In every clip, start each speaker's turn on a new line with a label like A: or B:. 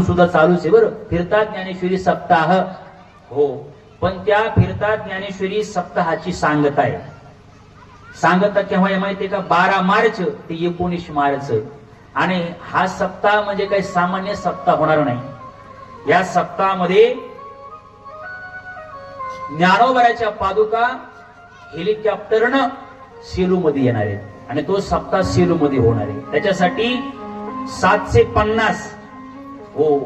A: सुद्धा चालूच आहे बरं. फिरता ज्ञानेश्वरी सप्ताह हो, पण त्या फिरता ज्ञानेश्वरी सप्ताहाची सांगता आहे. सांगता केव्हा आहे माहितीये का? 12 मार्च ते 19 मार्च. आणि हा सप्ताह म्हणजे काही सामान्य सप्ताह होणार नाही. या सप्ताहामध्ये ज्ञानोबराच्या पादुका हेलिकॉप्टरनं सेलू मध्ये येणार आहेत आणि तो सप्ताह सेलू मध्ये होणार आहे. त्याच्यासाठी 750 हो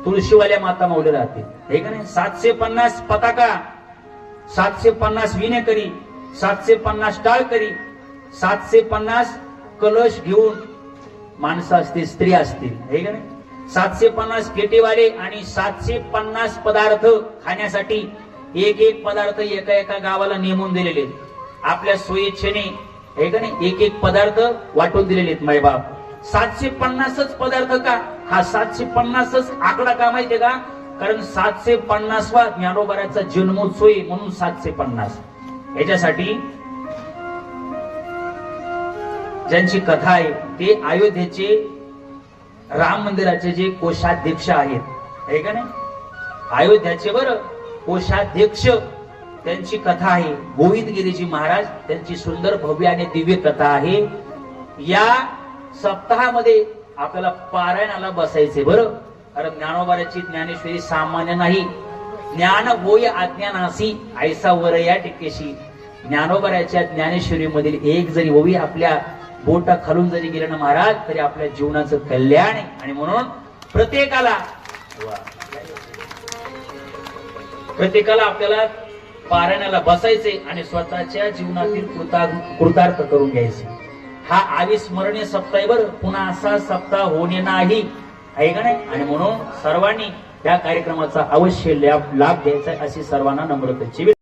A: तुळशीवाल्या माता माऊली राहतील, हे का नाही? 750 पताका, 750 विणेकरी, 750 टाळकरी, 750 कलश घेऊन माणसं असतील, स्त्रिया असतील, हे का नाही? 750 पेटीवाले आणि 750 पदार्थ खाण्यासाठी एक एक पदार्थ एका एका गावाला नेमून दिलेले, आपल्या सोयीच्छेने, हे का नाही? एक एक पदार्थ वाटून दिलेले आहेत मायबाप. 750च पदार्थ का? हा 750च आकडा का माहितीये का? कारण 750वा ज्ञानोबराचा जन्मोत्सव म्हणून 750. याच्यासाठी ज्यांची कथा आहे ते अयोध्येचे राम मंदिराचे जे कोषाध्यक्ष आहेत, हे का नाही? अयोध्याचे बरं कोषाध्यक्ष, त्यांची कथा आहे. गोविंदगिरीजी महाराज, त्यांची सुंदर भव्य आणि दिव्य कथा आहे. या सप्ताहामध्ये आपल्याला पारायणाला बसायचे बरं. कारण ज्ञानोबाची ज्ञानेश्वरी सामान्य नाही. ज्ञान होय अज्ञानासी ऐसा वर या टिकेशी. ज्ञानोबाच्या ज्ञानेश्वरी मधील एक जरी ओवी आपल्या बोटा खालून जरी गेलं ना महाराज, तरी आपल्या जीवनाचं कल्याण आहे. आणि म्हणून प्रत्येकाला आपल्याला पारायणाला बसायचे आणि स्वतःच्या जीवनातील कृतार्थ करून घ्यायचे. हा अविस्मरणीय सप्ताह आहे बरं. पुन्हा असा सप्ताह होणे नाही, आहे का नाही? आणि म्हणून सर्वांनी या कार्यक्रमाचा अवश्य लाभ घ्यायचा अशी सर्वांना नम्र विनंती.